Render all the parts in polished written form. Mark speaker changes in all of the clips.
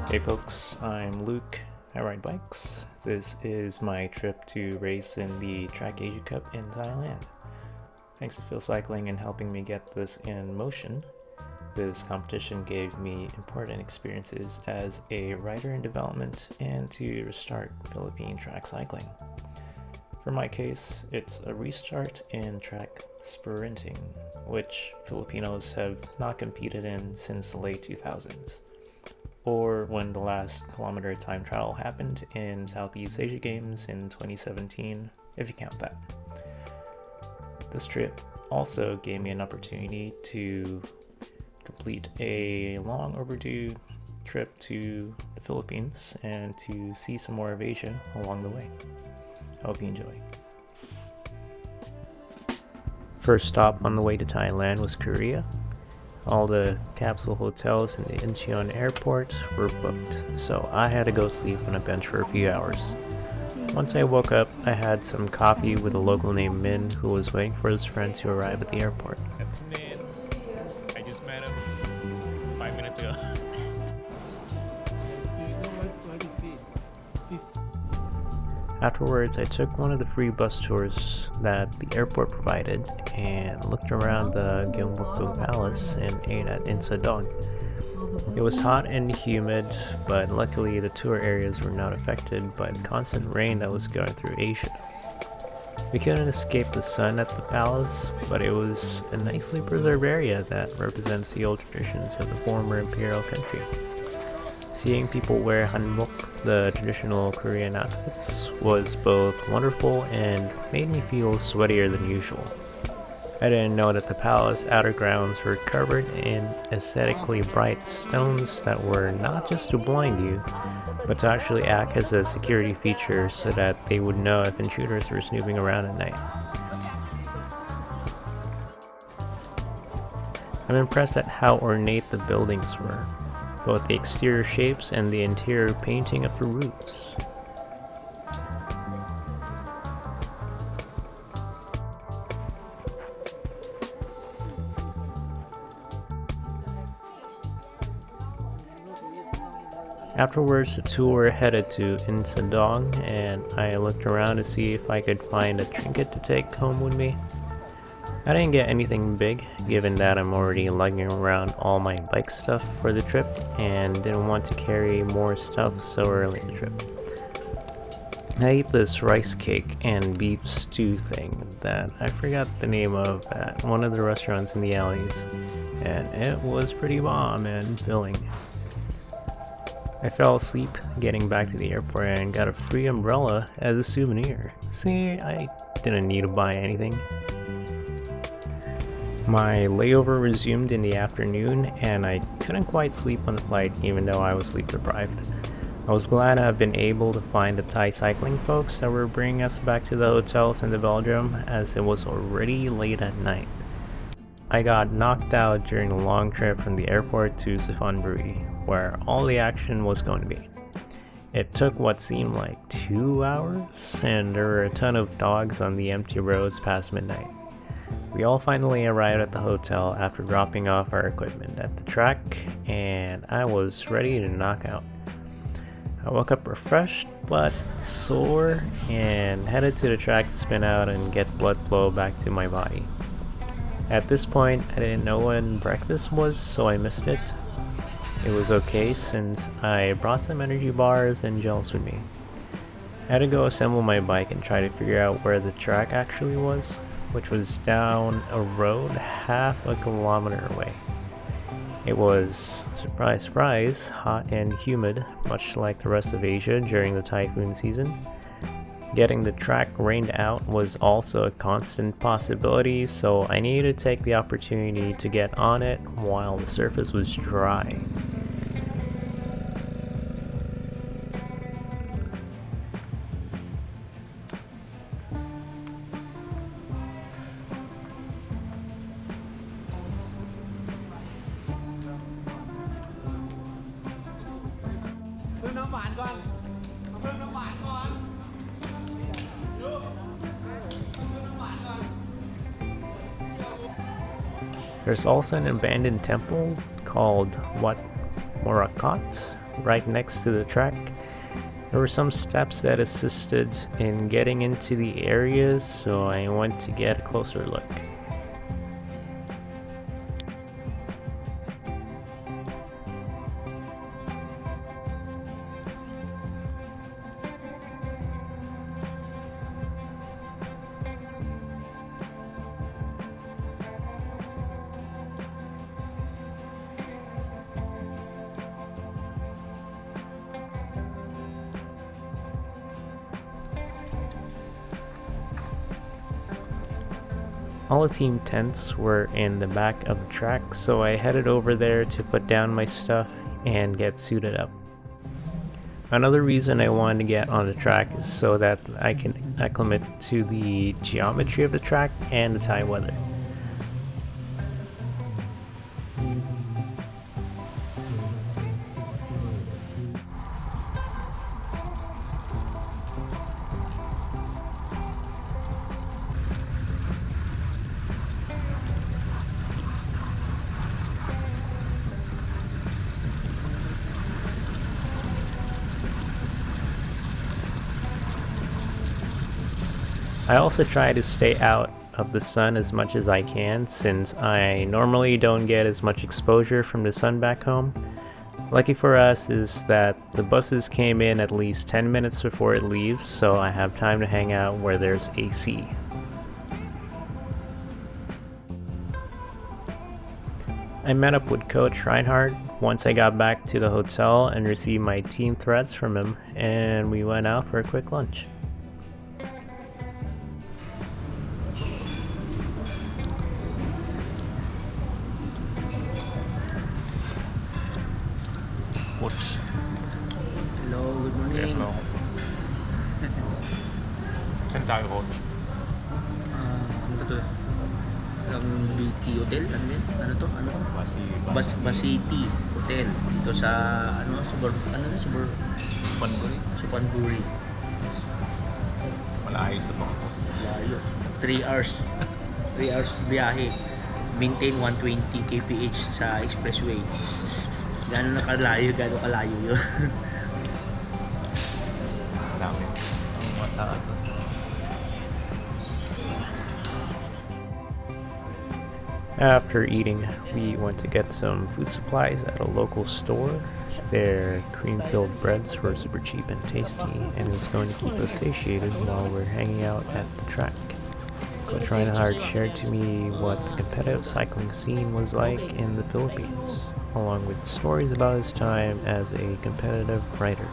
Speaker 1: Hey folks, I'm Luke. I ride bikes. This is my trip to race in the Track Asia Cup in Thailand. Thanks to Philcycling in helping me get this in motion. This competition gave me important experiences as a rider in development and to restart Philippine track cycling. For my case, it's a restart in track sprinting, which Filipinos have not competed in since the late 2000s. Or when the last kilometer time trial happened in Southeast Asia Games in 2017, if you count that. This trip also gave me an opportunity to complete a long overdue trip to the Philippines and to see some more of Asia along the way. I hope you enjoy. First stop on the way to Thailand was Korea. All the capsule hotels in the Incheon airport were booked, so I had to go sleep on a bench for a few hours. Once I woke up, I had some coffee with a local named Min who was waiting for his friend to arrive at the airport.
Speaker 2: That's Min. I just met him 5 minutes ago.
Speaker 1: Afterwards, I took one of the free bus tours that the airport provided and looked around the Gyeongbokgung Palace and ate at Insadong. It was hot and humid, but luckily the tour areas were not affected by the constant rain that was going through Asia. We couldn't escape the sun at the palace, but it was a nicely preserved area that represents the old traditions of the former imperial country. Seeing people wear hanbok, the traditional Korean outfits, was both wonderful and made me feel sweatier than usual. I didn't know that the palace outer grounds were covered in aesthetically bright stones that were not just to blind you, but to actually act as a security feature so that they would know if intruders were snooping around at night. I'm impressed at how ornate the buildings were, both the exterior shapes and the interior painting of the roofs. Afterwards, the tour headed to Insadong, and I looked around to see if I could find a trinket to take home with me. I didn't get anything big, given that I'm already lugging around all my bike stuff for the trip and didn't want to carry more stuff so early in the trip. I ate this rice cake and beef stew thing that I forgot the name of at one of the restaurants in the alleys, and it was pretty bomb and filling. I fell asleep getting back to the airport and got a free umbrella as a souvenir. See, I didn't need to buy anything. My layover resumed in the afternoon, and I couldn't quite sleep on the flight even though I was sleep deprived. I was glad to have been able to find the Thai cycling folks that were bringing us back to the hotels in the Velodrome, as it was already late at night. I got knocked out during the long trip from the airport to Suphan Buri, where all the action was going to be. It took what seemed like 2 hours, and there were a ton of dogs on the empty roads past midnight. We all finally arrived at the hotel after dropping off our equipment at the track, and I was ready to knock out. I woke up refreshed but sore and headed to the track to spin out and get blood flow back to my body. At this point, I didn't know when breakfast was, so I missed it. It was okay since I brought some energy bars and gels with me. I had to go assemble my bike and try to figure out where the track actually was, which was down a road half a kilometer away. It was, surprise surprise, hot and humid, much like the rest of Asia during the typhoon season. Getting the track rained out was also a constant possibility, so I needed to take the opportunity to get on it while the surface was dry. There's also an abandoned temple called Wat Morakot, right next to the track. There were some steps that assisted in getting into the areas, so I went to get a closer look. All the team tents were in the back of the track, so I headed over there to put down my stuff and get suited up. Another reason I wanted to get on the track is so that I can acclimate to the geometry of the track and the Thai weather. I also try to stay out of the sun as much as I can, since I normally don't get as much exposure from the sun back home. Lucky for us is that the buses came in at least 10 minutes before it leaves, so I have time to hang out where there's AC. I met up with Coach Reinhardt once I got back to the hotel and received my team threads from him, and we went out for a quick lunch.
Speaker 2: Coach.
Speaker 3: Hello, good morning.
Speaker 2: Hello. Saan tayo, Coach?
Speaker 3: Ano ba to? Ang BT Hotel? Ano yun? Ano to? Ano? Basiti Hotel. Dito sa,
Speaker 2: Suphan Buri.
Speaker 3: Suphan Buri.
Speaker 2: Malayo sa bako.
Speaker 3: Layo. 3 hours. 3 hours biyahe. Maintain 120 kph sa expressway. Gano'n kalayo yun.
Speaker 2: Dami. Ang mata ito.
Speaker 1: After eating, we went to get some food supplies at a local store. Their cream-filled breads were super cheap and tasty, and it was going to keep us satiated while we're hanging out at the track. Coach Reinhardt shared to me what the competitive cycling scene was like in the Philippines, along with stories about his time as a competitive rider.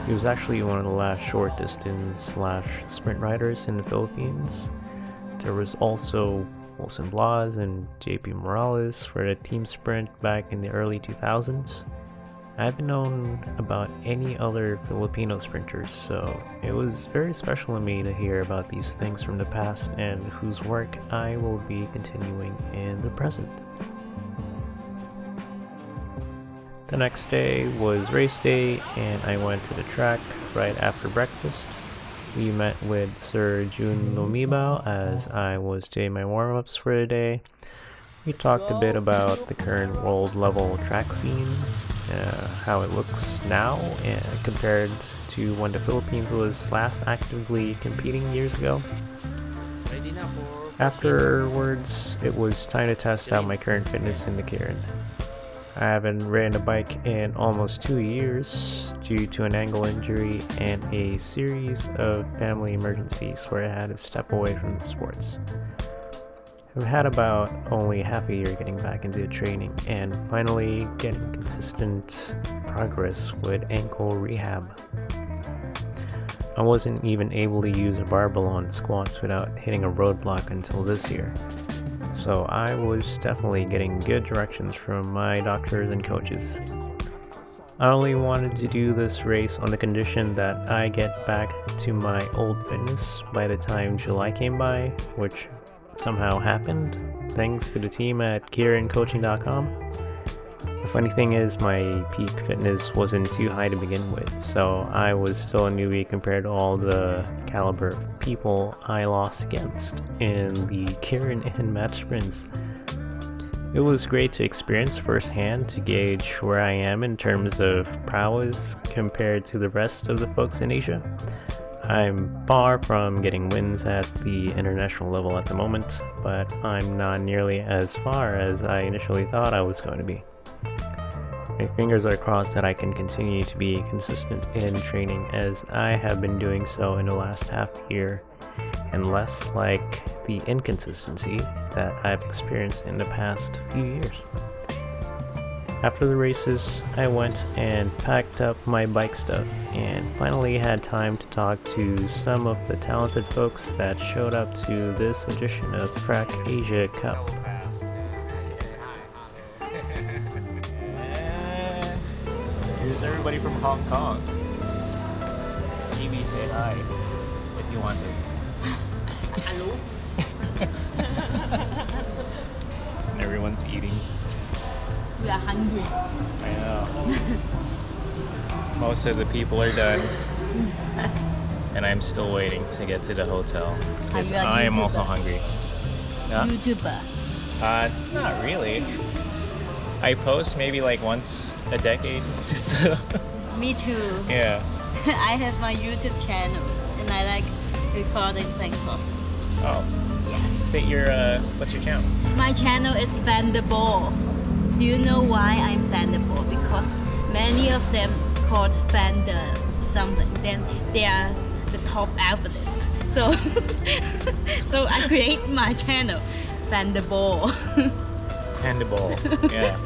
Speaker 1: He was actually one of the last short distance / sprint riders in the Philippines. There was also Wilson Blas and JP Morales for the team sprint back in the early 2000s. I haven't known about any other Filipino sprinters, so it was very special to me to hear about these things from the past and whose work I will be continuing in the present. The next day was race day, and I went to the track right after breakfast. We met with Sir Jun Lumibao as I was doing my warm-ups for the day. We talked a bit about the current world level track scene, how it looks now compared to when the Philippines was last actively competing years ago. Afterwards, it was time to test out my current fitness in the Kirin. I haven't ridden a bike in almost 2 years due to an ankle injury and a series of family emergencies where I had to step away from the sports. I've had about only half a year getting back into training and finally getting consistent progress with ankle rehab. I wasn't even able to use a barbell on squats without hitting a roadblock until this year. So I was definitely getting good directions from my doctors and coaches. I only wanted to do this race on the condition that I get back to my old fitness by the time July came by, which somehow happened thanks to the team at KieranCoaching.com. The funny thing is my peak fitness wasn't too high to begin with, so I was still a newbie compared to all the caliber of people I lost against in the Kieran and match sprints. It was great to experience firsthand to gauge where I am in terms of prowess compared to the rest of the folks in Asia. I'm far from getting wins at the international level at the moment, but I'm not nearly as far as I initially thought I was going to be. My fingers are crossed that I can continue to be consistent in training as I have been doing so in the last half year, and less like the inconsistency that I've experienced in the past few years. After the races, I went and packed up my bike stuff and finally had time to talk to some of the talented folks that showed up to this edition of Track Asia Cup.
Speaker 2: Here's everybody from Hong Kong. Maybe say hi if you want to.
Speaker 3: Hello?
Speaker 2: And everyone's eating.
Speaker 4: We are hungry.
Speaker 2: I know. Most of the people are done. And I'm still waiting to get to the hotel. Because
Speaker 4: Are you a
Speaker 2: I am
Speaker 4: YouTuber?
Speaker 2: also hungry. Yeah?
Speaker 4: YouTuber.
Speaker 2: Not really. I post maybe like once a decade. So,
Speaker 4: Me too.
Speaker 2: yeah.
Speaker 4: I have my YouTube channel and I like recording things also.
Speaker 2: Oh. State your, what's your channel?
Speaker 4: My channel is Fandable. Do you know why I'm Fandable? Because many of them called Fanda something. Then they are the top alphabets. So, so I create my channel, Fandable.
Speaker 2: Handball. Yeah.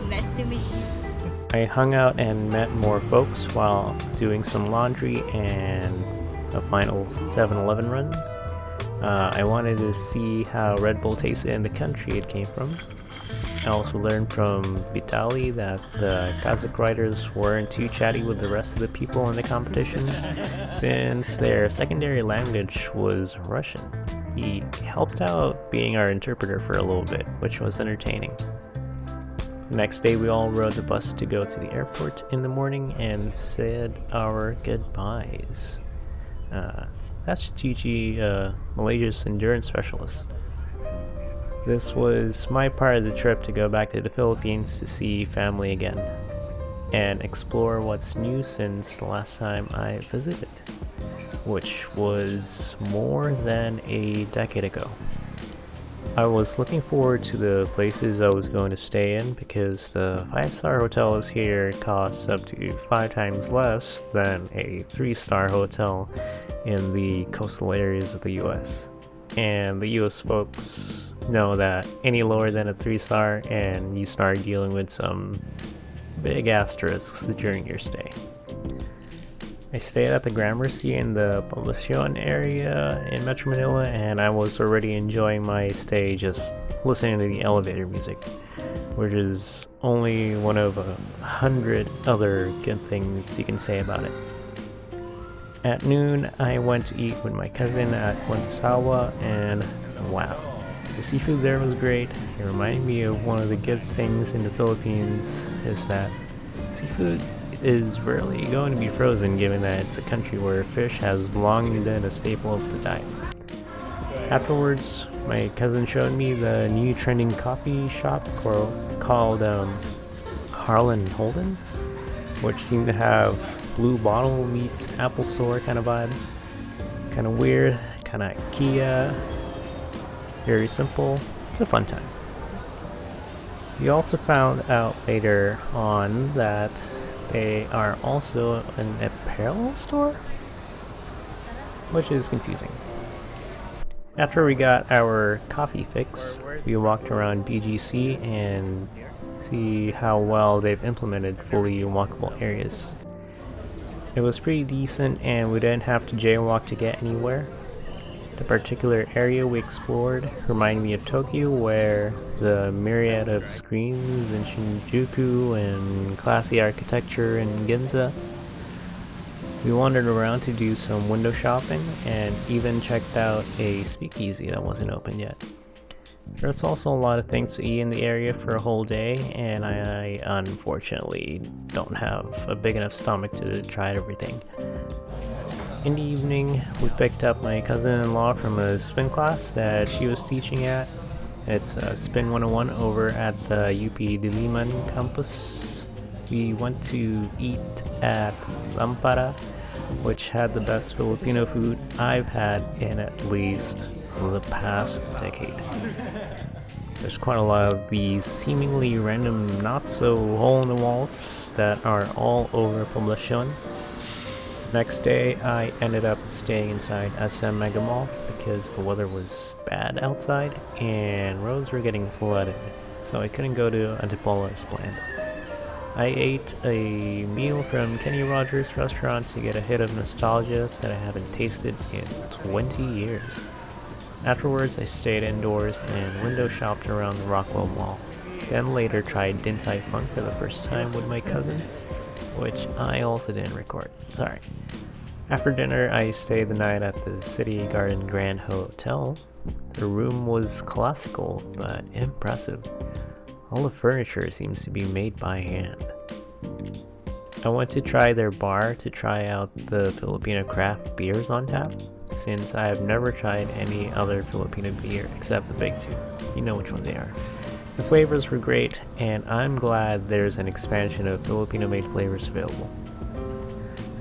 Speaker 4: Nice to meet you.
Speaker 1: I hung out and met more folks while doing some laundry and a final 7-Eleven run. I wanted to see how Red Bull tasted in the country it came from. I also learned from Vitali that the Kazakh riders weren't too chatty with the rest of the people in the competition, since their secondary language was Russian. He helped out being our interpreter for a little bit, which was entertaining. The next day we all rode the bus to go to the airport in the morning and said our goodbyes. That's Gigi, Malaysia's endurance specialist. This was my part of the trip to go back to the Philippines to see family again and explore what's new since the last time I visited, which was more than a decade ago. I was looking forward to the places I was going to stay in because the 5-star hotels here cost up to 5 times less than a 3-star hotel in the coastal areas of the US. And the US folks know that any lower than a 3-star and you start dealing with some big asterisks during your stay. I stayed at the Gramercy in the Poblacion area in Metro Manila, and I was already enjoying my stay just listening to the elevator music, which is only one of 100 other good things you can say about it. At noon, I went to eat with my cousin at Wantasawa, and wow, the seafood there was great. It reminded me of one of the good things in the Philippines is that seafood is rarely going to be frozen, given that it's a country where fish has long been a staple of the diet. Afterwards, my cousin showed me the new trending coffee shop called Harlan Holden, which seemed to have blue bottle meets Apple Store kind of vibe. Kind of weird, kind of IKEA, very simple. It's a fun time. We also found out later on that they are also an apparel store, which is confusing. After we got our coffee fix, we walked around BGC and see how well they've implemented fully walkable areas. It was pretty decent and we didn't have to jaywalk to get anywhere. The particular area we explored reminded me of Tokyo, where the myriad of screens in Shinjuku and classy architecture in Ginza. We wandered around to do some window shopping and even checked out a speakeasy that wasn't open yet. There's also a lot of things to eat in the area for a whole day, and I unfortunately don't have a big enough stomach to try everything. In the evening, we picked up my cousin-in-law from a spin class that she was teaching at, It's Spin 101 over at the UP Diliman campus. We went to eat at Lampara, which had the best Filipino food I've had in at least the past decade. There's quite a lot of these seemingly random not so hole in the walls that are all over Poblacion. Next day I ended up staying inside SM Mega Mall because the weather was bad outside and roads were getting flooded, so I couldn't go to Antipolo as planned. I ate a meal from Kenny Rogers' restaurant to get a hit of nostalgia that I haven't tasted in 20 years. Afterwards, I stayed indoors and window shopped around the Rockwell Mall. Then later tried Din Tai Fung for the first time with my cousins, which I also didn't record. Sorry. After dinner, I stayed the night at the City Garden Grand Hotel. The room was classical, but impressive. All the furniture seems to be made by hand. I went to try their bar to try out the Filipino craft beers on tap, since I have never tried any other Filipino beer except the big two. You know which one they are. The flavors were great, and I'm glad there's an expansion of Filipino-made flavors available.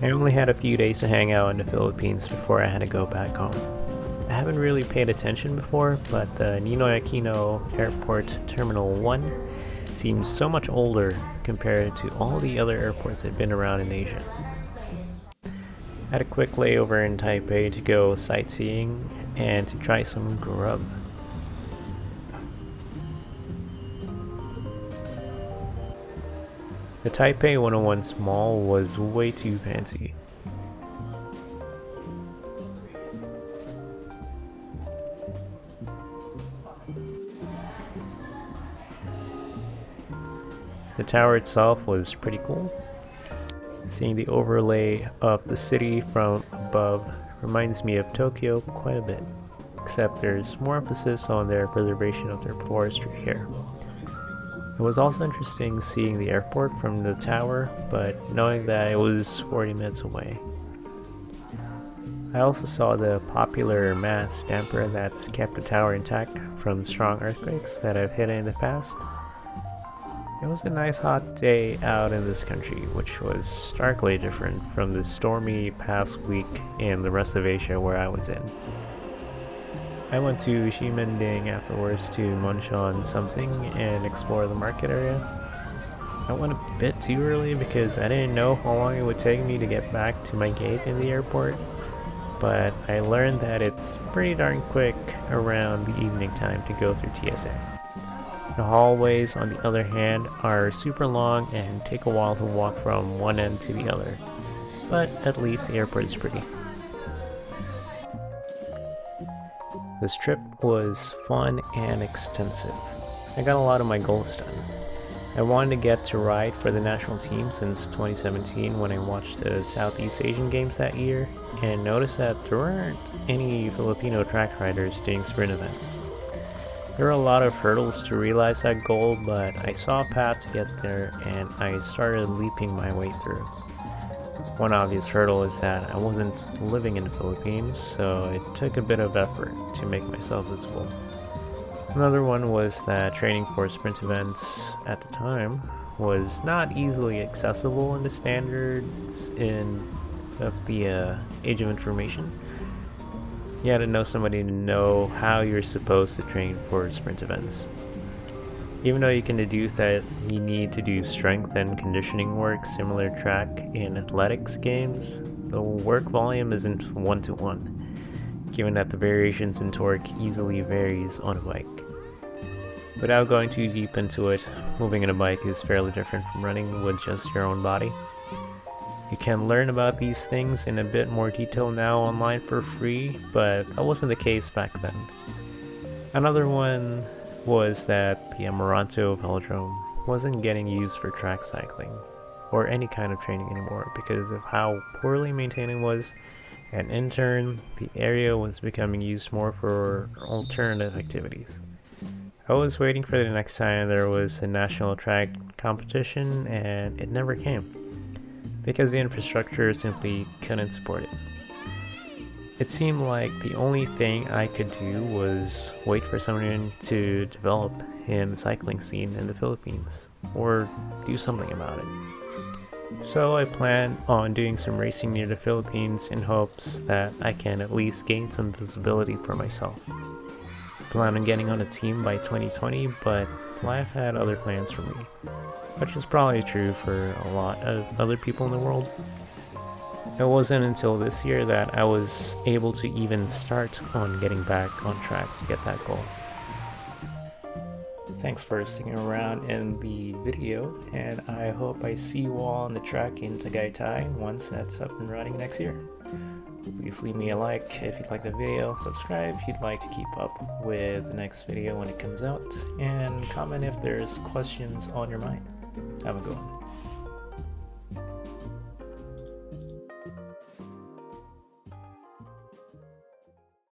Speaker 1: I only had a few days to hang out in the Philippines before I had to go back home. I haven't really paid attention before, but the Ninoy Aquino Airport Terminal 1 seems so much older compared to all the other airports I've been around in Asia. I had a quick layover in Taipei to go sightseeing and to try some grub. The Taipei 101 Mall was way too fancy. The tower itself was pretty cool. Seeing the overlay of the city from above reminds me of Tokyo quite a bit, except there's more emphasis on their preservation of their forestry here. It was also interesting seeing the airport from the tower, but knowing that it was 40 minutes away. I also saw the popular mass damper that's kept the tower intact from strong earthquakes that have hit it in the past. It was a nice hot day out in this country, which was starkly different from the stormy past week in the rest of Asia where I was in. I went to Ximending afterwards to munch on something and explore the market area. I went a bit too early because I didn't know how long it would take me to get back to my gate in the airport, but I learned that it's pretty darn quick around the evening time to go through TSA. The hallways, on the other hand, are super long and take a while to walk from one end to the other, but at least the airport is pretty. This trip was fun and extensive. I got a lot of my goals done. I wanted to get to ride for the national team since 2017 when I watched the Southeast Asian Games that year, and noticed that there weren't any Filipino track riders doing sprint events. There were a lot of hurdles to realize that goal, but I saw a path to get there and I started leaping my way through. One obvious hurdle is that I wasn't living in the Philippines, so it took a bit of effort to make myself visible. Another one was that training for sprint events at the time was not easily accessible in the standards of the age of information. You had to know somebody to know how you're supposed to train for sprint events. Even though you can deduce that you need to do strength and conditioning work similar to track in athletics games, the work volume isn't one-to-one, given that the variations in torque easily varies on a bike. Without going too deep into it, moving in a bike is fairly different from running with just your own body. You can learn about these things in a bit more detail now online for free, but that wasn't the case back then. Another one was that the Amaranto Velodrome wasn't getting used for track cycling or any kind of training anymore because of how poorly maintained it was, and in turn, the area was becoming used more for alternative activities. I was waiting for the next time there was a national track competition, and it never came, because the infrastructure simply couldn't support it. It seemed like the only thing I could do was wait for someone to develop in the cycling scene in the Philippines, or do something about it. So I plan on doing some racing near the Philippines in hopes that I can at least gain some visibility for myself. Plan on getting on a team by 2020, but life had other plans for me, which is probably true for a lot of other people in the world. It wasn't until this year that I was able to even start on getting back on track to get that goal. Thanks for sticking around in the video, and I hope I see you all on the track in Tagaytay once that's up and running next year. Please leave me a like if you like the video, subscribe if you'd like to keep up with the next video when it comes out, and comment if there's questions on your mind. Have a good one.